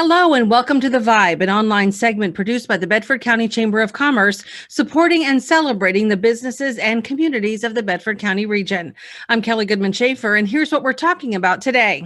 Hello and welcome to The Vibe, an online segment produced by the Bedford County Chamber of Commerce, supporting and celebrating the businesses and communities of the Bedford County region. I'm Kelly Goodman Schaefer, and here's what we're talking about today.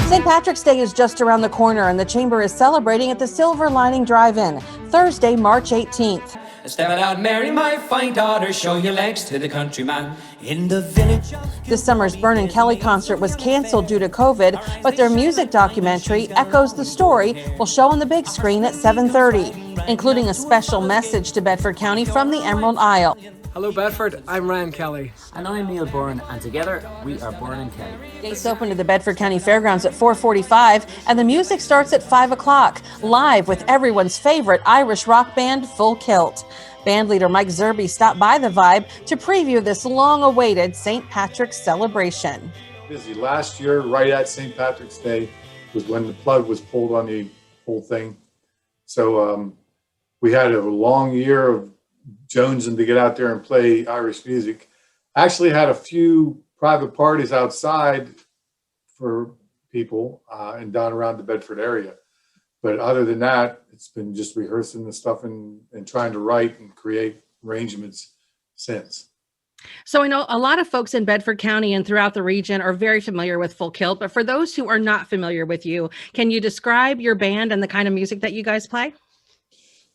St. Patrick's Day is just around the corner, and the Chamber is celebrating at the Silver Lining Drive-In, Thursday, March 18th. Step it out, Mary, my fine daughter, show your legs to the countryman in the village. This summer's Byrne and Kelly concert was canceled due to COVID, but their music documentary, Echoes the Story, will show on the big screen at 7:30, including a special message to Bedford County from the Emerald Isle. Hello Bedford, I'm Ryan Kelly. And I'm Neil Byrne, and together we are Byrne and Kelly. Gates open to the Bedford County Fairgrounds at 4:45, and the music starts at 5 o'clock, live with everyone's favorite Irish rock band, Full Kilt. Band leader Mike Zerby stopped by the Vibe to preview this long-awaited St. Patrick's celebration. Busy. Last year, right at St. Patrick's Day, was when the plug was pulled on the whole thing. So we had a long year of jonesing to get out there and play Irish music. Actually had a few private parties outside for people and down around the Bedford area. But other than that, it's been just rehearsing the stuff and trying to write and create arrangements since. So I know a lot of folks in Bedford County and throughout the region are very familiar with Full Kilt, but for those who are not familiar with you, can you describe your band and the kind of music that you guys play?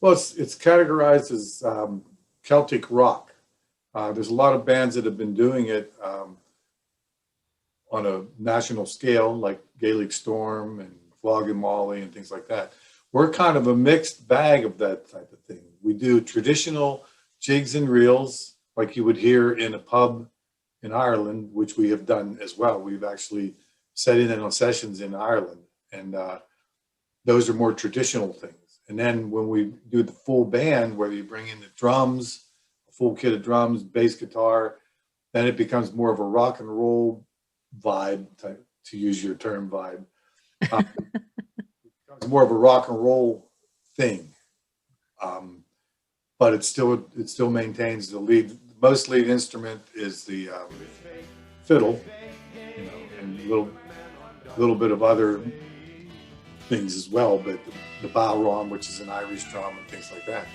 Well, it's categorized as Celtic rock. There's a lot of bands that have been doing it on a national scale, like Gaelic Storm and Flog and Molly and things like that. We're kind of a mixed bag of that type of thing. We do traditional jigs and reels like you would hear in a pub in Ireland, which we have done as well. We've actually set in on sessions in Ireland, and those are more traditional things. And then when we do the full band, where you bring in the drums, a full kit of drums, bass guitar, then it becomes more of a rock and roll vibe, type, to use your term, vibe. It becomes more of a rock and roll thing, but it still maintains the lead. The most lead instrument is the fiddle, and a little bit of other things as well, but the bowron, which is an Irish drum, and things like that.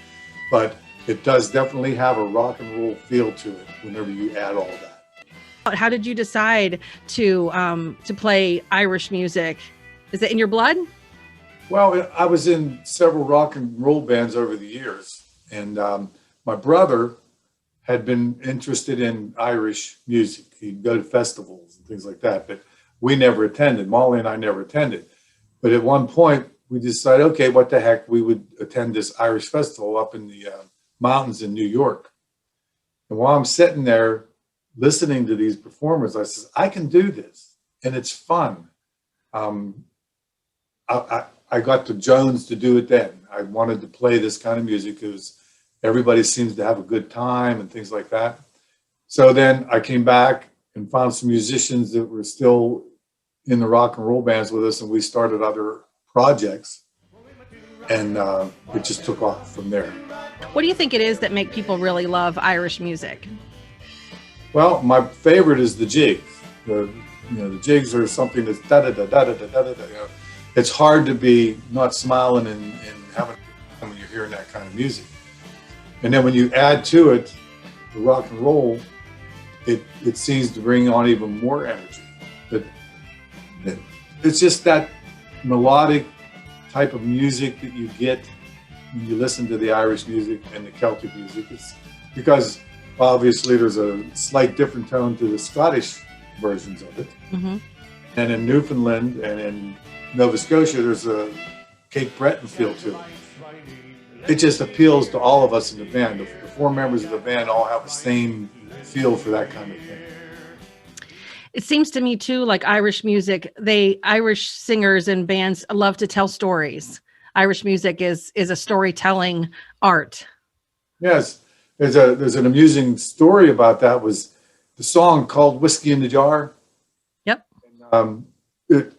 But it does definitely have a rock and roll feel to it whenever you add all that. How did you decide to play Irish music? Is it in your blood? Well, I was in several rock and roll bands over the years, and my brother had been interested in Irish music. He'd go to festivals and things like that, but we never attended. Molly and I never attended. But at one point, we decided, okay, what the heck, we would attend this Irish festival up in the mountains in New York. And while I'm sitting there listening to these performers, I said, I can do this, and it's fun. I got to Jones to do it then. I wanted to play this kind of music because everybody seems to have a good time and things like that. So then I came back and found some musicians that were still in the rock and roll bands with us, and we started other projects, and it just took off from there. What do you think it is that make people really love Irish music? Well, my favorite is the jigs. The jigs are something that's da da da da da da da da. It's hard to be not smiling and having fun when you're hearing that kind of music. And then when you add to it the rock and roll, it seems to bring on even more energy. But it's just that melodic type of music that you get when you listen to the Irish music and the Celtic music. It's because obviously there's a slight different tone to the Scottish versions of it. Mm-hmm. And in Newfoundland and in Nova Scotia, there's a Cape Breton feel to it. It just appeals to all of us in the band. The four members of the band all have the same feel for that kind of thing. It seems to me too, like Irish music, Irish singers and bands love to tell stories. Irish music is a storytelling art. Yes, there's an amusing story about that. Was the song called "Whiskey in the Jar"? Yep. And,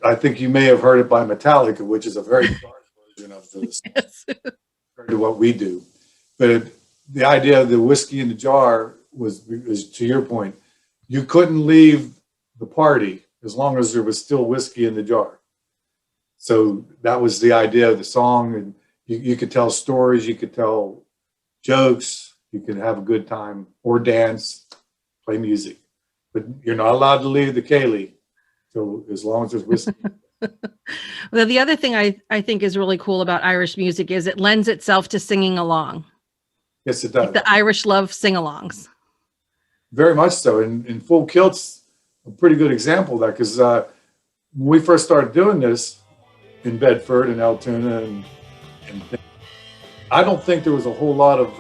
I think you may have heard it by Metallica, which is a very dark version of this yes. compared to what we do. But the idea of the whiskey in the jar was to your point, you couldn't leave the party as long as there was still whiskey in the jar. So that was the idea of the song. And you could tell stories, you could tell jokes, you could have a good time or dance, play music. But you're not allowed to leave the Kaylee. So as long as there's whiskey. Well, the other thing I think is really cool about Irish music is it lends itself to singing along. Yes, it does. Like the Irish love sing-alongs. Very much so. And Full Kilt's a pretty good example of that, because when we first started doing this in Bedford and Altoona, and I don't think there was a whole lot of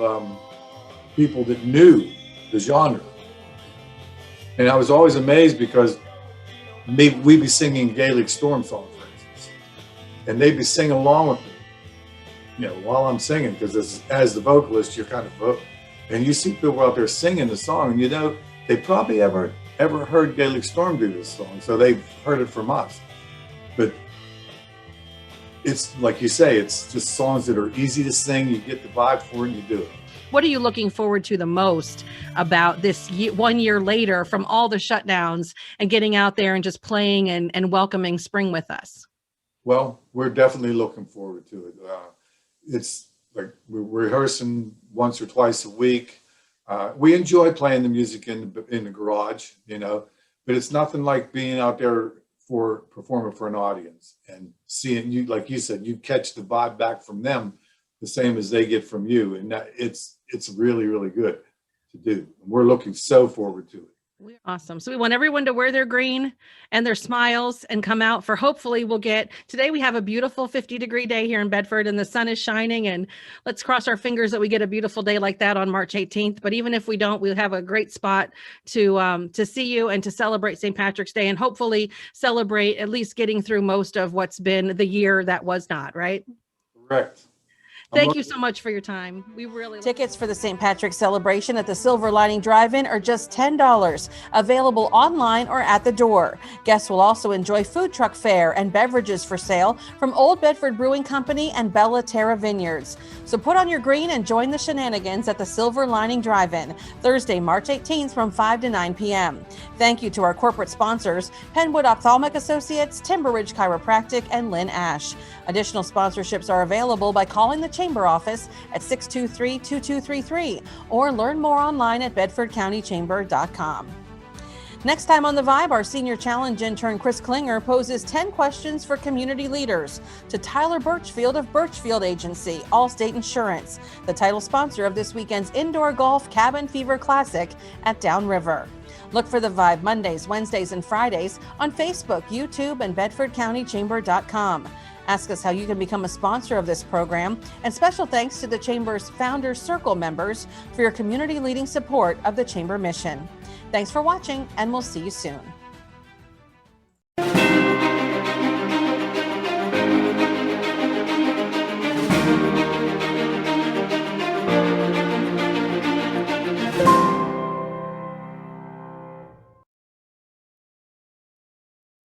people that knew the genre. And I was always amazed because we'd be singing Gaelic Storm Song, for instance, and they'd be singing along with me, you know, while I'm singing, because as the vocalist, you're kind of and you see people out there singing the song, and you know, they probably ever heard Gaelic Storm do this song, so they've heard it from us. But it's like you say, it's just songs that are easy to sing. You get the vibe for it, and you do it. What are you looking forward to the most about this 1 year later from all the shutdowns and getting out there and just playing and welcoming spring with us? Well, we're definitely looking forward to it. It's like we're rehearsing once or twice a week. We enjoy playing the music in the garage, you know, but it's nothing like being out there performing for an audience and seeing you, like you said, you catch the vibe back from them the same as they get from you. And it's really, really good to do. We're looking so forward to it. Awesome. So we want everyone to wear their green and their smiles and come out for, hopefully today we have a beautiful 50-degree day here in Bedford and the sun is shining, and let's cross our fingers that we get a beautiful day like that on March 18th. But even if we don't, we'll have a great spot to see you and to celebrate St. Patrick's Day, and hopefully celebrate at least getting through most of what's been the year that was not, right? Correct. Thank you so much for your time. We really Tickets for the St. Patrick's celebration at the Silver Lining Drive-In are just $10, available online or at the door. Guests will also enjoy food truck fare and beverages for sale from Old Bedford Brewing Company and Bella Terra Vineyards. So put on your green and join the shenanigans at the Silver Lining Drive-In, Thursday, March 18th from 5 to 9 p.m. Thank you to our corporate sponsors, Penwood Ophthalmic Associates, Timber Ridge Chiropractic, and Lynn Ash. Additional sponsorships are available by calling the Chamber office at 623-2233 or learn more online at bedfordcountychamber.com. Next time on The Vibe, our senior challenge intern Chris Klinger poses 10 questions for community leaders to Tyler Birchfield of Birchfield Agency, Allstate Insurance, the title sponsor of this weekend's Indoor Golf Cabin Fever Classic at Downriver. Look for The Vibe Mondays, Wednesdays, and Fridays on Facebook, YouTube, and bedfordcountychamber.com. Ask us how you can become a sponsor of this program, and special thanks to the Chamber's Founders Circle members for your community leading support of the Chamber mission. Thanks for watching, and we'll see you soon.